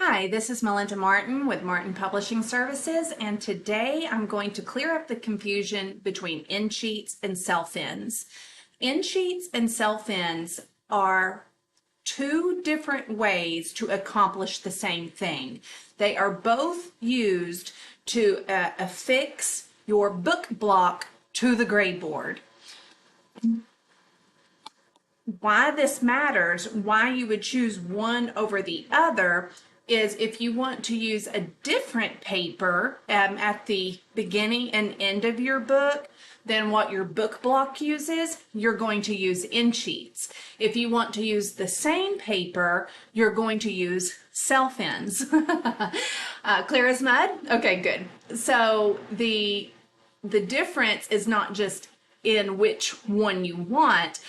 Hi, this is Melinda Martin with Martin Publishing Services, and today I'm going to clear up the confusion between end sheets and self-ends. End sheets and self-ends are two different ways to accomplish the same thing. They are both used to affix your book block to the greyboard. Why this matters, why you would choose one over the other, is if you want to use a different paper at the beginning and end of your book than what your book block uses, you're going to use end sheets. If you want to use the same paper, you're going to use self-ends. Clear as mud? Okay, good. So the difference is not just in which one you want.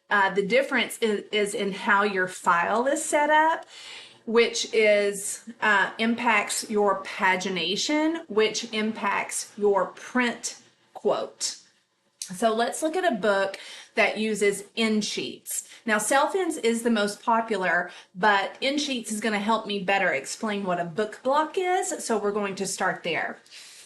The difference is in how your file is set up, which is impacts your pagination, which impacts your print quote. So let's look at a book that uses end sheets. Now, self-ends is the most popular, but end sheets is going to help me better explain what a book block is. So we're going to start there.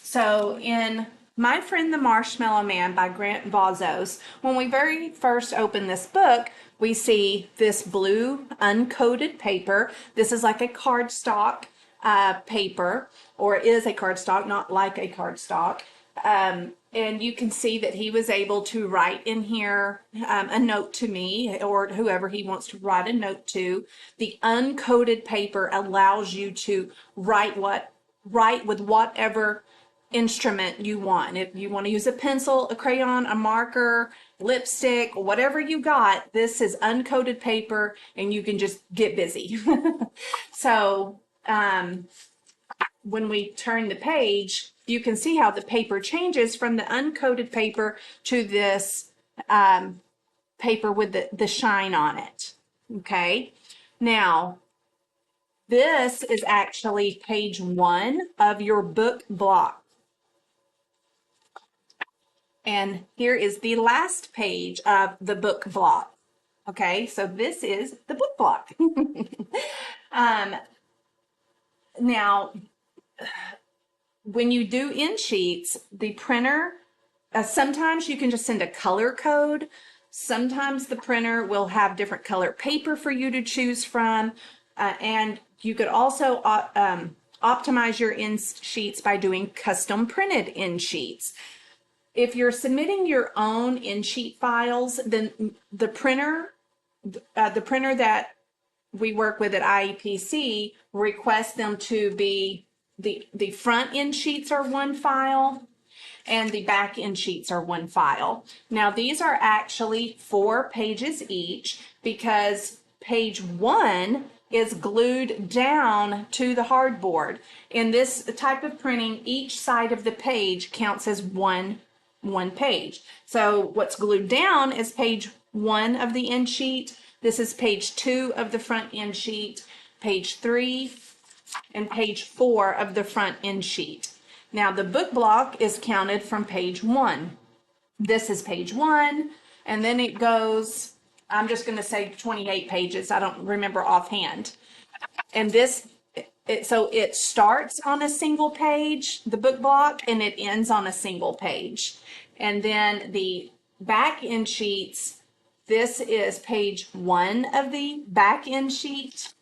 So in My Friend the Marshmallow Man by Grant Vazos, when we very first open this book, we see this blue uncoated paper. This is like a cardstock paper, or is a cardstock, not like a cardstock. And you can see that he was able to write in here a note to me, or whoever he wants to write a note to. The uncoated paper allows you to write with whatever instrument you want. If you want to use a pencil, a crayon, a marker, lipstick, whatever you got, this is uncoated paper and you can just get busy. So when we turn the page, you can see how the paper changes from the uncoated paper to this paper with the shine on it. Okay, now this is actually page 1 of your book block. And here is the last page of the book block. Okay, so this is the book block. Now, when you do end sheets, the printer, sometimes you can just send a color code. Sometimes the printer will have different color paper for you to choose from. And you could also optimize your end sheets by doing custom printed end sheets. If you're submitting your own end sheet files, then the printer that we work with at IEPC requests them to be the front end sheets are one file and the back end sheets are one file. Now these are actually 4 pages each because page 1 is glued down to the hardboard. In this type of printing, each side of the page counts as one page. So what's glued down is page 1 of the end sheet. This is page 2 of the front end sheet, page 3, and page 4 of the front end sheet. Now the book block is counted from page 1. This is page 1, and then it goes, I'm just going to say 28 pages. I don't remember offhand. And this, so it starts on a single page, the book block, and it ends on a single page. And then the back end sheets, this is page 1 of the back end sheet,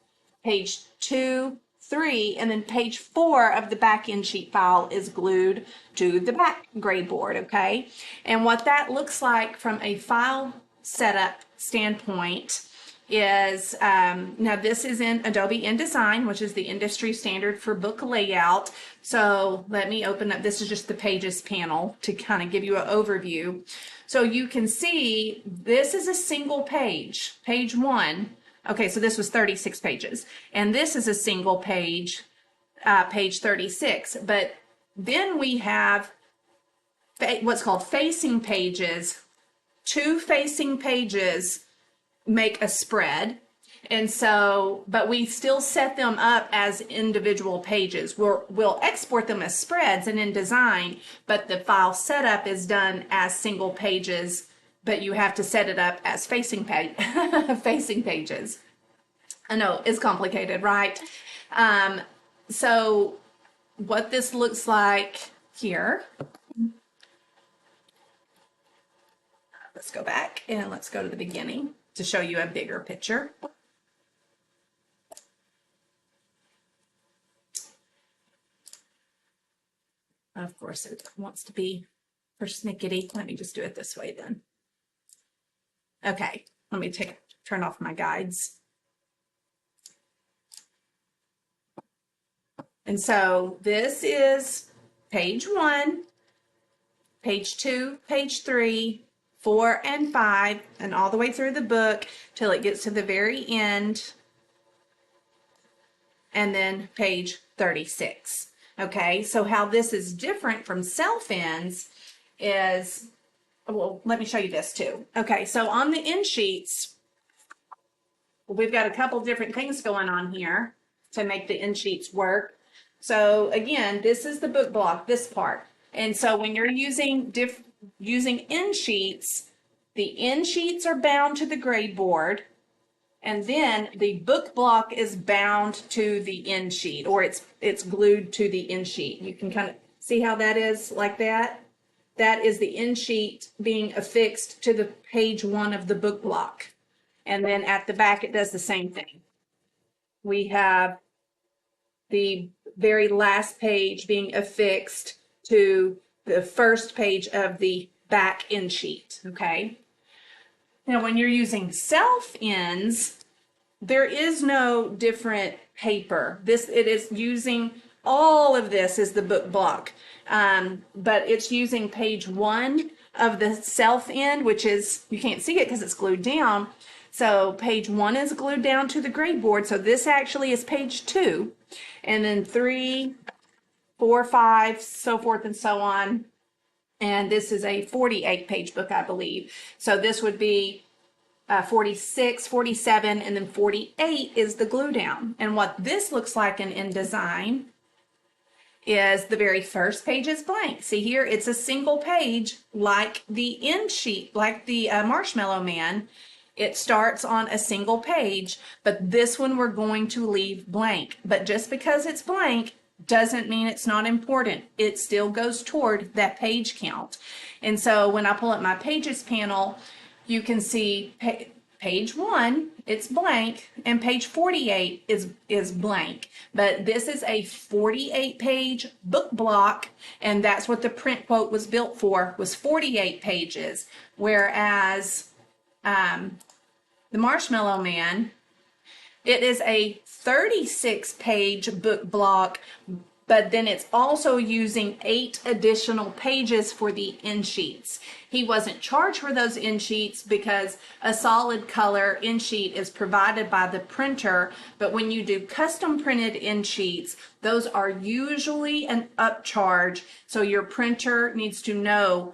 page 2, 3, and then page 4 of the back end sheet file is glued to the back greyboard, okay? And what that looks like from a file setup standpoint is, now this is in Adobe InDesign, which is the industry standard for book layout. So let me open up, this is just the pages panel to kind of give you an overview. So you can see this is a single page, page 1. Okay, so this was 36 pages. And this is a single page, page 36. But then we have what's called facing pages. 2 facing pages make a spread, and so, but we still set them up as individual pages. We'll export them as spreads in InDesign, but the file setup is done as single pages, but you have to set it up as facing pages. I know, it's complicated, right? So what this looks like here, let's go back and let's go to the beginning to show you a bigger picture. Of course, it wants to be persnickety. Let me just do it this way then. Okay, let me turn off my guides. And so this is page 1, page 2, page 3, 4, and 5, and all the way through the book till it gets to the very end, and then page 36. Okay, so how this is different from self-ends is, well, let me show you this too. Okay, so on the end sheets, we've got a couple different things going on here to make the end sheets work. So again, this is the book block, this part. And so when you're using end sheets, the end sheets are bound to the greyboard, and then the book block is bound to the end sheet, or it's glued to the end sheet. You can kind of see how that is like that. That is the end sheet being affixed to the page 1 of the book block. And then at the back, it does the same thing. We have the very last page being affixed to the first page of the back end sheet, okay? Now, when you're using self ends, there is no different paper. It is using, all of this is the book block, but it's using page 1 of the self end, which is, you can't see it because it's glued down. So page 1 is glued down to the greyboard. So this actually is page 2, and then 3, 4, 5, so forth and so on. And this is a 48-page book, I believe. So this would be 46, 47, and then 48 is the glue down. And what this looks like in InDesign is the very first page is blank. See here, it's a single page like the end sheet, like the Marshmallow Man. It starts on a single page, but this one we're going to leave blank. But just because it's blank doesn't mean it's not important. It still goes toward that page count. And so when I pull up my pages panel, you can see page 1, it's blank, and page 48 is blank. But this is a 48-page book block, and that's what the print quote was built for, was 48 pages. Whereas the Marshmallow Man, it is a 36-page book block, but then it's also using 8 additional pages for the end sheets. He wasn't charged for those end sheets because a solid color end sheet is provided by the printer, but when you do custom printed end sheets, those are usually an upcharge, so your printer needs to know,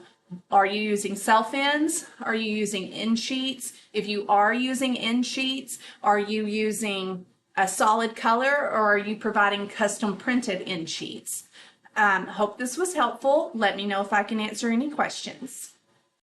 are you using self ends? Are you using end sheets? If you are using end sheets, are you using a solid color, or are you providing custom printed end sheets? Hope this was helpful. Let me know if I can answer any questions.